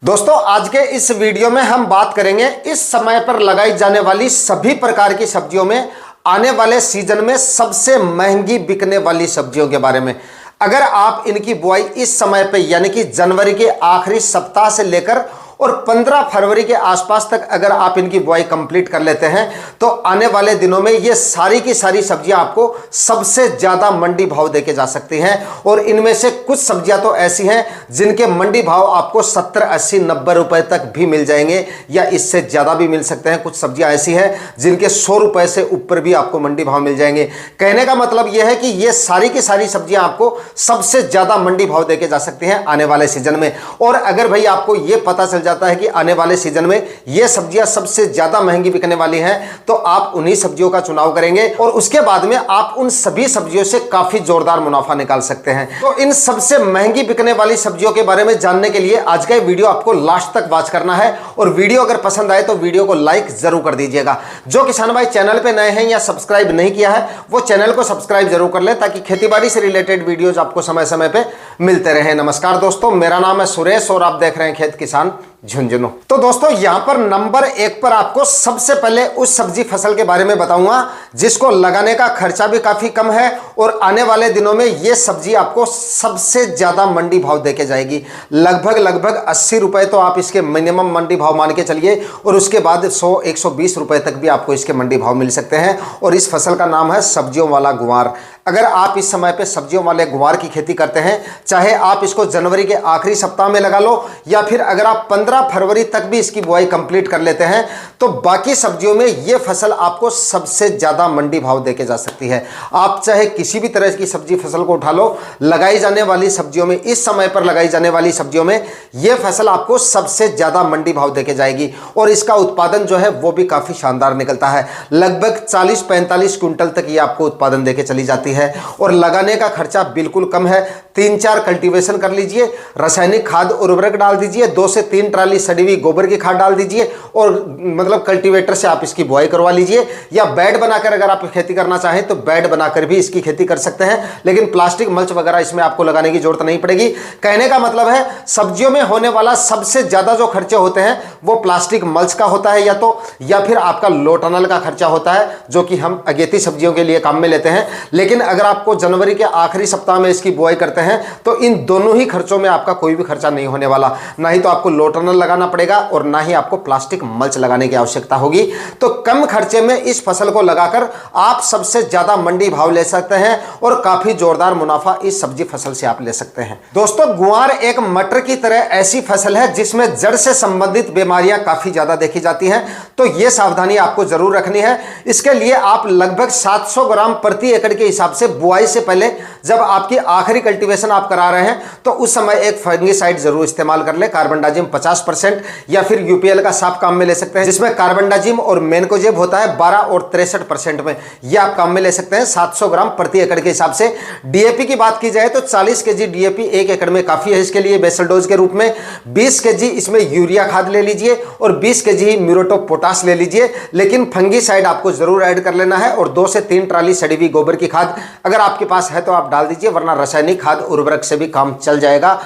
दोस्तों आज के इस वीडियो में हम बात करेंगे इस समय पर लगाई जाने वाली सभी प्रकार की सब्जियों में आने वाले सीजन में सबसे महंगी बिकने वाली सब्जियों के बारे में। अगर आप इनकी बुआई इस समय पे यानी कि जनवरी के आखिरी सप्ताह से लेकर और 15 फरवरी के आसपास तक अगर आप इनकी बुआई कंप्लीट कर लेते हैं तो आने वाले दिनों में ये सारी की सारी सब्जियां आपको सबसे ज्यादा मंडी भाव देके जा सकती हैं। और इनमें से कुछ सब्जियां तो ऐसी हैं जिनके मंडी भाव आपको 70, 80, 90 रुपए तक भी मिल जाएंगे या इससे ज्यादा भी मिल सकते हैं। कुछ सब्जियां ऐसी हैं जिनके 100 रुपए से ऊपर भी आपको मंडी भाव मिल जाएंगे। कहने का मतलब यह है कि ये सारी की सारी सब्जियां आपको सबसे ज्यादा मंडी भाव देके जा सकती हैं आने वाले सीजन में। और अगर भाई आपको यह पता चल जाता है कि आने वाले सीजन में ये सब्जियां सबसे ज्यादा महंगी बिकने वाली हैं तो आप उन्हीं सब्जियों का चुनाव करेंगे और उसके बाद में आप उन सभी सब्जियों से काफी जोरदार मुनाफा निकाल सकते हैं। तो इन सबसे महंगी बिकने वाली सब्जियों के बारे में जानने के लिए आज का वीडियो आपको लास्ट तक वॉच करना है। और वीडियो अगर पसंद आए तो वीडियो को लाइक जरूर कर दीजिएगा। जो किसान भाई चैनल पे नए हैं या सब्सक्राइब नहीं किया है वो चैनल को सब्सक्राइब जरूर कर ले ताकि खेतीबाड़ी से रिलेटेड वीडियोज आपको समय समय पे मिलते रहे। नमस्कार दोस्तों, मेरा नाम है सुरेश और आप देख रहे हैं खेत किसान झुंझुनू। तो दोस्तों यहां पर नंबर 1 पर आपको सबसे पहले उस सब्जी फसल के बारे में बताऊंगा जिसको लगाने का खर्चा भी काफी कम है और आने वाले दिनों में यह सब्जी आपको सबसे ज्यादा मंडी भाव देके जाएगी। लगभग 80 रुपए तो आप इसके मिनिमम मंडी भाव मान के चलिए और उसके बाद 100, 120 रुपए तक भी आपको इसके मंडी भाव मिल सकते हैं। और इस फसल का नाम है सब्जियों वाला गुआर। अगर आप इस समय पे सब्जियों वाले गुआर की खेती करते हैं, चाहे आप इसको जनवरी के आखिरी सप्ताह में लगा लो या फिर अगर आप 15 फरवरी तक भी इसकी बुआई कंप्लीट कर लेते हैं तो बाकी सब्जियों में यह फसल आपको सबसे ज्यादा मंडी भाव देके जा सकती है। आप चाहे किसी भी तरह की सब्जी फसल को उठा लो, लगाई जाने वाली सब्जियों में इस समय पर लगाई जाने वाली सब्जियों में यह फसल आपको सबसे ज्यादा मंडी भाव देके जाएगी। और इसका उत्पादन जो है वो भी काफी शानदार निकलता है। लगभग 40-45 क्विंटल तक ये आपको उत्पादन देके चली जाती है। और लगाने का खर्चा बिल्कुल कम है। 3-4 कल्टीवेशन कर लीजिए, रासायनिक खाद उर्वरक डाल दीजिए, 2 से 3 ट्राली सड़ी हुई गोबर की खाद डाल दीजिए और मतलब कल्टीवेटर से आप इसकी बुआई करवा लीजिए। या बेड बनाकर अगर आप खेती करना चाहें तो बेड बनाकर भी इसकी खेती कर सकते हैं, लेकिन प्लास्टिक मल्च वगैरह इसमें आपको लगाने की जरूरत नहीं पड़ेगी। कहने का मतलब है सब्जियों में होने वाला सबसे ज्यादा जो खर्चे होते हैं वो प्लास्टिक मल्च का होता है या फिर आपका लो टनल का खर्चा होता है जो कि हम अगेती सब्जियों के लिए काम में लेते हैं। लेकिन अगर आपको जनवरी के आखिरी सप्ताह में इसकी बुआई करते हैं तो इन दोनों ही खर्चों में आपका कोई भी खर्चा नहीं होने वाला। ना ही तो आपको लो टनल लगाना पड़ेगा और ना ही आपको प्लास्टिक मल्च लगाने की आवश्यकता होगी। तो कम खर्चे में इस फसल को लगाकर आप सबसे ज्यादा मंडी भाव ले सकते हैं और काफी जोरदार मुनाफा इस सब्जी फसल से आप ले सकते हैं। दोस्तों गुआर एक मटर की तरह ऐसी फसल है जिसमें जड़ से संबंधित बीमारियां काफी ज्यादा देखी जाती हैं। तो यह सावधानी आपको जरूर रखनी है। इसके लिए आप लगभग 700 ग्राम प्रति एकड़ के हिसाब से बुआई से पहले जब आपकी आखिरी कल्टीवेशन आप करा रहे हैं तो उस समय एक फंगिसाइड जरूर इस्तेमाल कर ले। कार्बनडाजिम 50% या फिर यूपीएल का साफ काम में ले सकते हैं जिसमें कार्बनडाजिम और मेनकोजेब होता है 12 और 63% में। यह आप काम में ले सकते हैं 700 ग्राम प्रति एकड़ के हिसाब से। डीएपी की बात की जाए तो 40 केजी डीएपी 1 एकड़ में काफी है इसके लिए बेसल डोज के रूप में। 20 केजी इसमें यूरिया खाद ले लीजिए और 20 केजी म्यूरेटो पोटास ले लीजिए। लेकिन फंगिसाइड आपको जरूर ऐड कर लेना है और 2 से 3 ट्राली सड़ी हुई गोबर की खाद अगर आपके पास है तो आप डाल दीजिए, वरना रासायनिक खाद उर्वरक से भी काम चल जाएगा।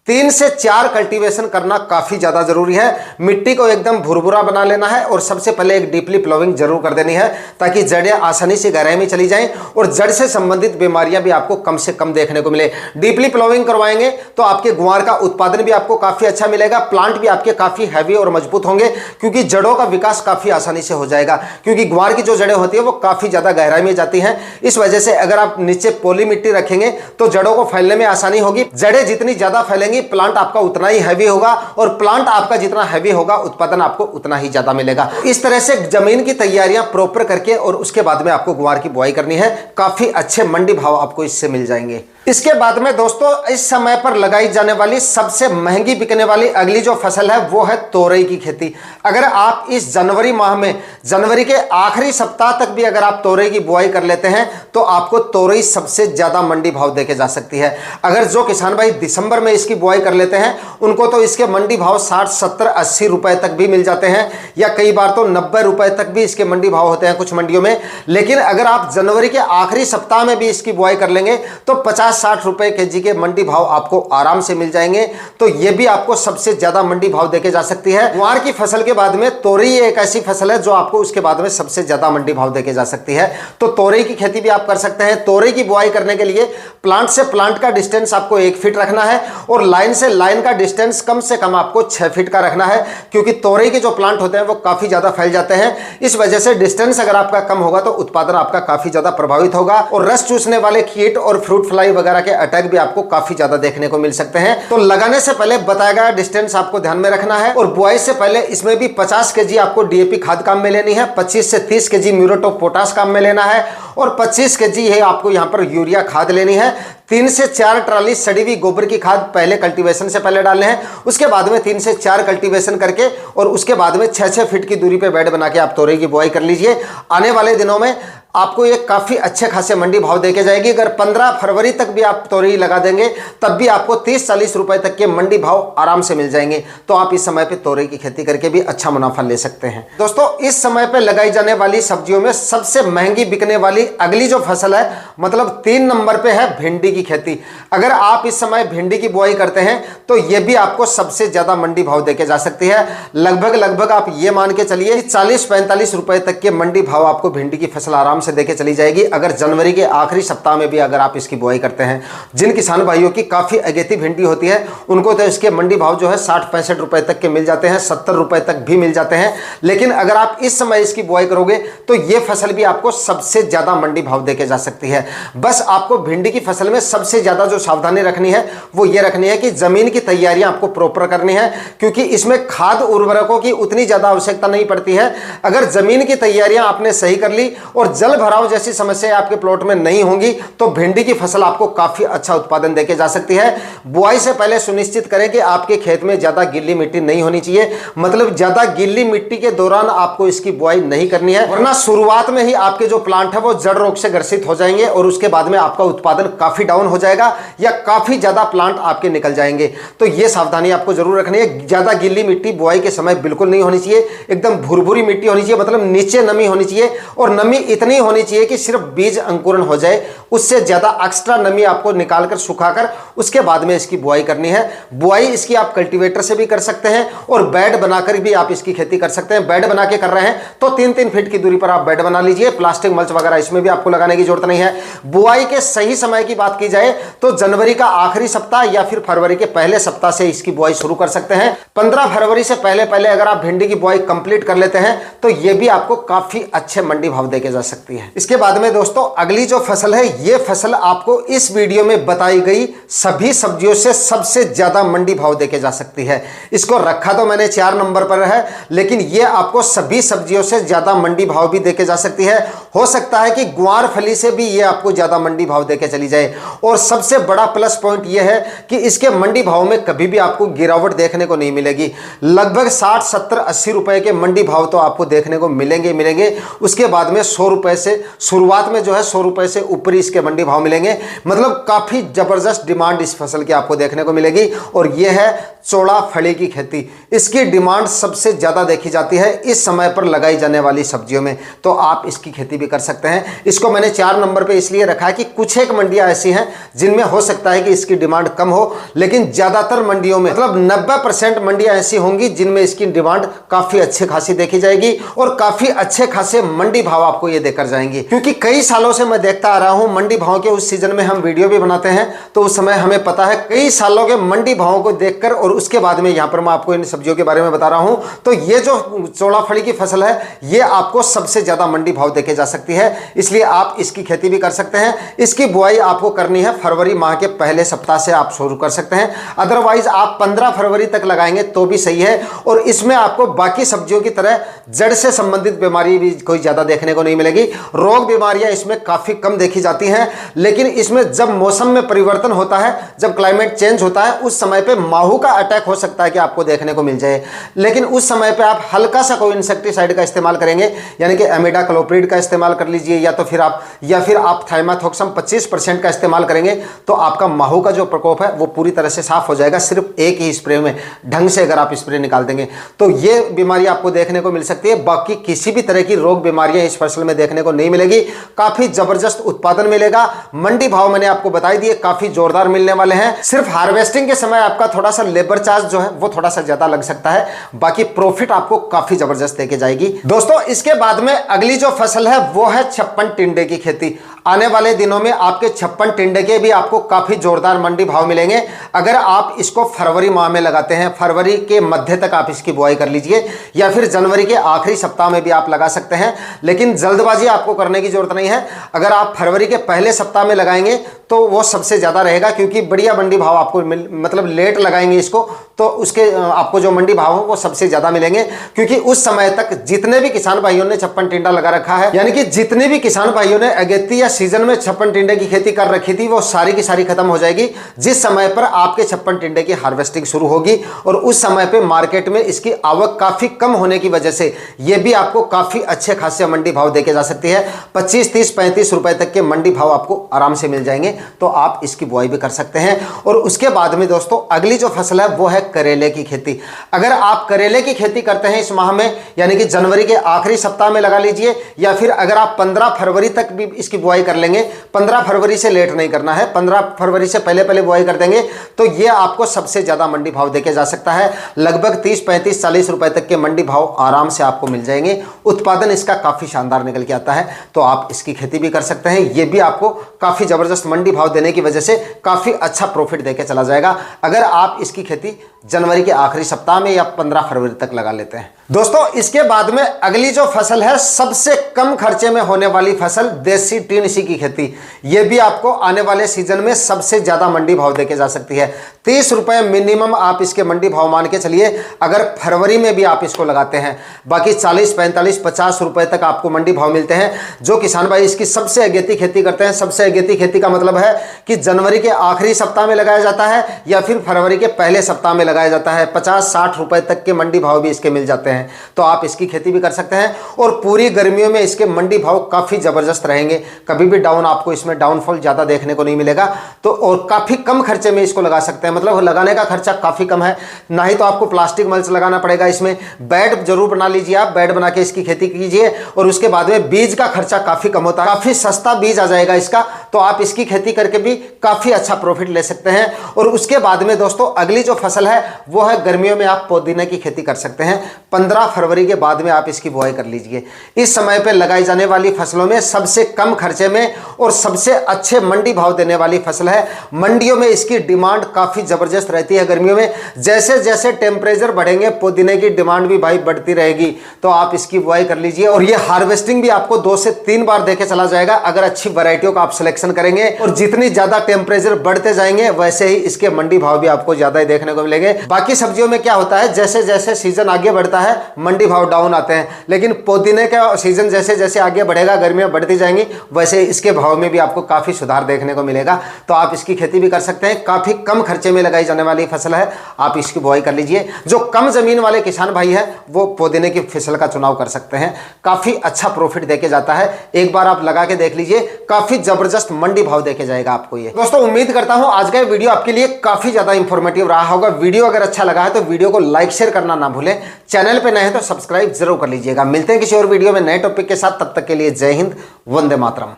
3 से 4 कल्टीवेशन करना काफी ज्यादा जरूरी है। मिट्टी को एकदम भुरभुरा बना लेना है और सबसे पहले एक डीपली प्लोविंग जरूर कर देनी है ताकि जड़ें आसानी से गहराई में चली जाएं और जड़ से संबंधित बीमारियां भी आपको कम से कम देखने को मिले। डीपली प्लोविंग करवाएंगे तो आपके गुआर का उत्पादन भी आपको काफी अच्छा मिलेगा। प्लांट भी आपके काफी हैवी और मजबूत होंगे क्योंकि जड़ों का विकास काफी आसानी से हो जाएगा। क्योंकि गुआर की जो जड़ें होती है वो काफी ज्यादा गहराई में जाती हैं। इस वजह से अगर आप नीचे पोली मिट्टी रखेंगे तो जड़ों को फैलने में आसानी होगी। जड़ें जितनी ज्यादा फैलेंगी प्लांट आपका उतना ही हैवी होगा और प्लांट आपका जितना हैवी होगा उत्पादन आपको उतना ही ज्यादा मिलेगा। इस तरह से जमीन की तैयारियां प्रॉपर करके और उसके बाद में आपको गुआर की बुआई करनी है। काफी अच्छे मंडी भाव आपको इससे मिल जाएंगे। इसके बाद में दोस्तों इस समय पर लगाई जाने वाली सबसे महंगी बिकने वाली अगली जो फसल है वो है तोरई की खेती। अगर आप इस जनवरी माह में जनवरी के आखिरी सप्ताह तक भी अगर आप तोरई की बुआई कर लेते हैं तो आपको तोरई सबसे ज्यादा मंडी भाव देके जा सकती है। अगर जो किसान भाई दिसंबर में इसकी बुआई कर लेते हैं उनको तो इसके मंडी भाव 60, 70, 80 रुपए तक भी मिल जाते हैं या कई बार तो 90 रुपए तक भी इसके मंडी भाव होते हैं कुछ मंडियों में। लेकिन अगर आप जनवरी के आखिरी सप्ताह में भी इसकी बुआई कर लेंगे तो 50 50-60 रुपए केजी के मंडी भाव आपको आराम से मिल जाएंगे। तो ये भी आपको सबसे ज्यादा मंडी भाव देके जा सकती है। ग्वार की फसल के बाद में तोरई एक ऐसी फसल है जो आपको उसके बाद में सबसे ज्यादा मंडी भाव देके जा सकती है। तो तोरई की खेती भी आप कर सकते हैं। तोरई की बुआई करने के लिए प्लांट से प्लांट का डिस्टेंस आपको 1 फीट रखना है और लाइन से लाइन का डिस्टेंस कम से कम आपको 6 फीट का रखना है, क्योंकि तोरई के जो प्लांट होते हैं वो काफी ज्यादा फैल जाते हैं। इस वजह से डिस्टेंस अगर आपका कम होगा तो उत्पादन आपका काफी ज्यादा प्रभावित होगा और रस चूसने वाले कीट और फ्रूट फ्लाई वगैरह के अटैक भी आपको काफी ज्यादा देखने को मिल सकते हैं। तो लगाने से पहले बताया गया डिस्टेंस आपको ध्यान में रखना है और बुआई से पहले इसमें भी 50 केजी आपको डीएपी खाद काम में लेनी है, 25 से 30 केजी म्यूरेट ऑफ पोटाश काम में लेना है और 25 केजी है आपको यहां पर यूरिया खाद लेनी है। 3 से 4 ट्राली सड़ी हुई गोबर की खाद पहले कल्टीवेशन से पहले डालने हैं, उसके बाद में 3 से 4 कल्टीवेशन करके और उसके बाद में 6-6 फीट की दूरी पे बेड बना के आप तोरई की बुआई कर लीजिए। आने वाले दिनों में आपको ये काफी अच्छे खासे मंडी भाव देके जाएगी। अगर 15 फरवरी तक भी आप तोरई लगा देंगे तब भी आपको 30-40 रुपए तक के मंडी भाव आराम से मिल जाएंगे। तो आप इस समय पे तोरई की खेती करके भी अच्छा मुनाफा ले सकते हैं। दोस्तों, इस समय पे लगाई जाने वाली सब्जियों में सबसे महंगी बिकने वाली अगली जो फसल है, मतलब 3 नंबर पे है भिंडी की खेती। अगर आप इस समय भिंडी की बुआई करते हैं तो यह भी आपको सबसे ज्यादा मंडी भाव देके जा सकती है। लगभग आप ये मान के चलिए 40-45 रुपए तक के मंडी भाव आपको भिंडी की फसल आराम से देके चली जाएगी। अगर जनवरी के आखिरी सप्ताह में भी अगर आप इसकी बुआई करते हैं, जिन किसान भाइयों की काफी अगेती भिंडी होती है उनको तो इसके मंडी भाव जो है 60-65 रुपए तक के मिल जाते हैं, 70 रुपए तक भी मिल जाते हैं। लेकिन अगर आप इस समय इसकी बुआई करोगे तो यह फसल भी आपको सबसे ज्यादा मंडी भाव देके जा सकती है। बस आपको भिंडी की फसल में सबसे ज्यादा जो सावधानी रखनी है वो ये रखनी है कि जमीन की तैयारियां आपको प्रॉपर करनी है, क्योंकि इसमें खाद उर्वरकों की उतनी ज्यादा आवश्यकता नहीं पड़ती है। अगर जमीन की तैयारियां आपने सही कर ली और जल भराव जैसी समस्या आपके प्लॉट में नहीं होंगी तो भिंडी की फसल आपको काफी अच्छा उत्पादन देके जा सकती है। बुआई से पहले सुनिश्चित करें कि आपके खेत में ज्यादा गीली मिट्टी नहीं होनी चाहिए, मतलब ज्यादा गीली मिट्टी के दौरान आपको इसकी बुआई नहीं करनी है, वरना शुरुआत में ही आपके जो प्लांट है वो जड़ रोग से ग्रसित हो जाएंगे और उसके बाद में आपका उत्पादन काफी डाउन हो जाएगा या काफी ज्यादा प्लांट आपके निकल जाएंगे। तो यह सावधानी आपको जरूर रखनी है। ज्यादा गीली मिट्टी बुआई के समय बिल्कुल नहीं होनी चाहिए, एकदम भुरभुरी मिट्टी होनी चाहिए, मतलब नीचे नमी होनी चाहिए और नमी इतनी होनी चाहिए कि सिर्फ बीज अंकुरण हो जाए, उससे ज्यादा एक्स्ट्रा नमी आपको निकालकर सुखाकर उसके बाद में इसकी बुआई करनी है। बुआई इसकी आप कल्टीवेटर से भी कर सकते हैं और बेड बनाकर भी आप इसकी खेती कर सकते हैं। बेड बना के कर रहे हैं तो 3-3 फीट की दूरी पर आप बेड बना लीजिए। प्लास्टिक मल्च वगैरह इसमें भी आपको लगाने की जरूरत नहीं है। बुआई के सही समय की बात की जाए तो जनवरी का आखिरी सप्ताह या फिर फरवरी के पहले सप्ताह से इसकी बुआई शुरू कर सकते हैं। 15 फरवरी से पहले अगर आप भिंडी की बुआई कंप्लीट कर लेते हैं तो यह भी आपको काफी अच्छे मंडी भाव देके जा सकती है। इसके बाद में दोस्तों अगली जो फसल है, यह फसल आपको इस वीडियो में बताई गई सभी सब्जियों से सबसे ज्यादा मंडी भाव देके जा सकती है। इसको रखा तो मैंने 4 नंबर पर है, लेकिन यह आपको सभी सब्जियों से ज्यादा मंडी भाव भी देके जा सकती है। हो सकता है कि ग्वार फली से भी यह आपको ज्यादा मंडी भाव देके चली जाए। और सबसे बड़ा प्लस पॉइंट यह है कि इसके मंडी भाव में कभी भी आपको गिरावट देखने को नहीं मिलेगी। लगभग 60, 70, 80 रुपए के मंडी भाव तो आपको देखने को मिलेंगे। उसके बाद में 100 रुपए से शुरुआत में जो है 100 रुपए से ऊपरी इसके मंडी भाव मिलेंगे। मतलब काफी जबरदस्त डिमांड इस फसल की आपको देखने को मिलेगी। और यह है चौड़ा फली की खेती। इसकी डिमांड सबसे ज्यादा देखी जाती है इस समय पर लगाई जाने वाली सब्जियों में, तो आप इसकी खेती भी कर सकते हैं। इसको मैंने 4 नंबर पे इसलिए रखा है कि कुछ एक मंडियां ऐसी हैं जिनमें हो सकता है कि इसकी डिमांड कम हो, लेकिन ज्यादातर मंडियों में मतलब 90% मंडियां ऐसी होंगी जिनमें इसकी डिमांड काफी अच्छी खासी देखी जाएगी और काफी अच्छे खासे मंडी भाव आपको ये देकर जाएंगे। क्योंकि कई सालों से मैं देखता आ रहा हूं मंडी भाव के उस सीजन में हम वीडियो भी बनाते हैं, तो उस समय हमें पता है कई सालों के मंडी भावों को देखकर और उसके बाद में यहां पर मैं आपको इन सब्जियों के बारे में बता रहा हूं। तो ये जो चौड़ा फली की फसल है ये आपको सबसे ज्यादा मंडी भाव देके जा सकती है, इसलिए आप इसकी खेती भी कर सकते हैं। इसकी बुआई आपको करनी है फरवरी माह के पहले सप्ताह से आप शुरू कर सकते हैं, अदरवाइज आप 15 फरवरी तक लगाएंगे तो भी सही है। और इसमें आपको बाकी सब्जियों की तरह जड़ से संबंधित बीमारी भी कोई ज्यादा देखने को नहीं मिलेगी। रोग बीमारियां इसमें काफी कम देखी जाती हैं, लेकिन इसमें जब मौसम में परिवर्तन होता है, जब क्लाइमेट चेंज होता है, उस समय पे माहू का अटैक हो सकता है कि आपको देखने को मिल जाए। लेकिन उस समय पे आप हल्का सा कोई इंसेक्टिसाइड का इस्तेमाल करेंगे, यानी कि एमिडाक्लोप्रिड का इस्तेमाल कर लीजिए, या फिर आप आप थाइमाथोक्सम 25% का इस्तेमाल करेंगे तो आपका माहू का जो प्रकोप है वो पूरी तरह से साफ हो जाएगा, सिर्फ एक ही स्प्रे में ढंग से अगर आप स्प्रे निकाल देंगे तो ये बीमारी आपको देखने को मिल सकती है। बाकी किसी भी तरह की रोग बीमारियां इस फसल में देखने को नहीं मिलेगी। काफी जबरदस्त उत्पादन मिलेगा। मंडी भाव मैंने आपको बता दिए काफी जोरदार मिलने वाले हैं। सिर्फ हार्वेस्टिंग के समय आपका थोड़ा सा लेबर चार्ज जो है वो थोड़ा सा ज्यादा लग सकता है, बाकी प्रॉफिट आपको काफी जबरदस्त देके जाएगी। दोस्तों इसके बाद में अगली जो फसल है वो है 56 टिंडे की खेती। आने वाले दिनों में आपके 56 टिंडे के भी आपको काफी जोरदार मंडी भाव मिलेंगे। अगर आप इसको फरवरी माह में लगाते हैं, फरवरी के मध्य तक आप इसकी बुआई कर लीजिए या फिर जनवरी के आखिरी सप्ताह में भी आप लगा सकते हैं, लेकिन जल्दबाजी आपको करने की जरूरत नहीं है। अगर आप फरवरी के पहले सप्ताह में लगाएंगे तो वो सबसे ज्यादा रहेगा, क्योंकि बढ़िया मंडी भाव आपको मतलब लेट लगाएंगे इसको तो उसके आपको जो मंडी भाव हो वो सबसे ज्यादा मिलेंगे, क्योंकि उस समय तक जितने भी किसान भाइयों ने 56 टिंडा लगा रखा है, यानी कि जितने भी किसान भाइयों ने अगेती या सीजन में 56 टिंडे की खेती कर रखी थी वो सारी की सारी खत्म हो जाएगी जिस समय पर आपके 56 टिंडे की हार्वेस्टिंग शुरू होगी। और उस समय पे मार्केट में इसकी आवक काफी कम होने की वजह से ये भी आपको काफी अच्छे खासे मंडी भाव देके जा सकती है। 25, 30, 35 रुपए तक के मंडी भाव आपको आराम से मिल जाएंगे, तो आप इसकी बुआई भी कर सकते हैं। और उसके बाद में दोस्तों अगली जो फसल है वो है करेले की खेती। अगर आप करेले की खेती करते हैं इस माह में, यानी कि जनवरी के आखिरी सप्ताह में लगा लीजिए, या फिर अगर आप 15 फरवरी तक भी इसकी बुआई कर लेंगे, 15 फरवरी से लेट नहीं करना है, 15 फरवरी से पहले पहले बुआई कर देंगे तो ये आपको सबसे ज्यादा मंडी भाव देके जा सकता है। लगभग 30, 35, 40 रुपए तक के मंडी भाव आराम से आपको मिल जाएंगे। उत्पादन इसका काफी शानदार निकल के आता है, तो आप इसकी खेती भी कर सकते हैं। ये भी आपको काफी जबरदस्त मंडी भाव देने की वजह से काफी अच्छा प्रॉफिट देके चला जाएगा अगर आप इसकी खेती जनवरी के आखिरी सप्ताह में या 15 फरवरी तक लगा लेते हैं। दोस्तों इसके बाद में अगली जो फसल है सबसे कम खर्चे में होने वाली फसल देसी टीनसी की खेती। यह भी आपको आने वाले सीजन में सबसे ज्यादा मंडी भाव देके जा सकती है। 30 रुपए मिनिमम आप इसके मंडी भाव मान के चलिए अगर फरवरी में भी आप इसको लगाते हैं। बाकी 40, 45, 50 रुपए तक आपको मंडी भाव मिलते हैं। जो किसान भाई इसकी सबसे अगेती खेती करते हैं, सबसे अगेती खेती का मतलब है कि जनवरी के आखिरी सप्ताह में लगाया जाता है या फिर फरवरी के पहले सप्ताह में लगाया जाता है। 50-60 रुपए तक के मंडी भाव भी इसके मिल जाते हैं, तो आप इसकी खेती भी कर सकते हैं। और पूरी गर्मियों में इसके मंडी भाव काफी जबरदस्त रहेंगे, कभी भी डाउन आपको इसमें डाउनफॉल ज्यादा देखने को नहीं मिलेगा। तो और काफी कम खर्चे में इसको लगा सकते हैं, मतलब लगाने का खर्चा काफी कम है। ना ही तो आपको प्लास्टिक मल्च लगाना पड़ेगा, इसमें बेड जरूर बना लीजिए, आप बेड बना के इसकी खेती कीजिए। और उसके बाद में बीज का खर्चा काफी कम होता है, काफी सस्ता बीज आ जाएगा इसका, तो आप इसकी खेती करके भी काफी अच्छा प्रॉफिट ले सकते हैं। और उसके बाद में दोस्तों अगली जो फसल है वो है गर्मियों में आप पुदीने की खेती कर सकते हैं। 15 फरवरी के बाद में आप इसकी बुआई कर लीजिए। इस समय पे लगाई जाने वाली फसलों में सबसे कम खर्चे में और सबसे अच्छे मंडी भाव देने वाली फसल है। मंडियों में इसकी डिमांड काफी जबरदस्त रहती है गर्मियों में। जैसे जैसे टेम्परेचर बढ़ेंगे पुदीने की डिमांड भी भाई बढ़ती रहेगी, तो आप इसकी बुआई कर लीजिए। और ये हार्वेस्टिंग भी आपको 2 से 3 बार देके चला जाएगा अगर अच्छी वैरायटियों का आप सिलेक्शन करेंगे। और जितनी ज्यादा टेम्परेचर बढ़ते जाएंगे वैसे ही इसके मंडी भाव भी आपको ज्यादा ही देखने को मिलेंगे। बाकी सब्जियों में क्या होता है, जैसे जैसे सीजन आगे बढ़ता है मंडी भाव डाउन आते हैं, लेकिन पुदीने का सीजन जैसे जैसे आगे बढ़ेगा, गर्मियां बढ़ती जाएंगी, वैसे इसके भाव में भी आपको काफी सुधार देखने को मिलेगा। तो आप इसकी खेती भी कर सकते हैं। काफी कम खर्चे में लगाई जाने वाली फसल है, आप इसकी बुआई कर लीजिए। जो कम जमीन वाले किसान भाई है वो पुदीने की फसल का चुनाव कर सकते हैं, काफी अच्छा प्रॉफिट देके जाता है। एक बार आप लगा के देख लीजिए, काफी जबरदस्त मंडी भाव देके जाएगा आपको ये। दोस्तों उम्मीद करता हूं आज का वीडियो आपके लिए काफी ज्यादा इंफॉर्मेटिव रहा होगा। वीडियो अगर अच्छा लगा है तो वीडियो को लाइक शेयर करना ना भूलें। चैनल पे नए हैं तो सब्सक्राइब जरूर कर लीजिएगा। मिलते हैं किसी और वीडियो में नए टॉपिक के साथ, तब तक के लिए जय हिंद, वंदे मातरम।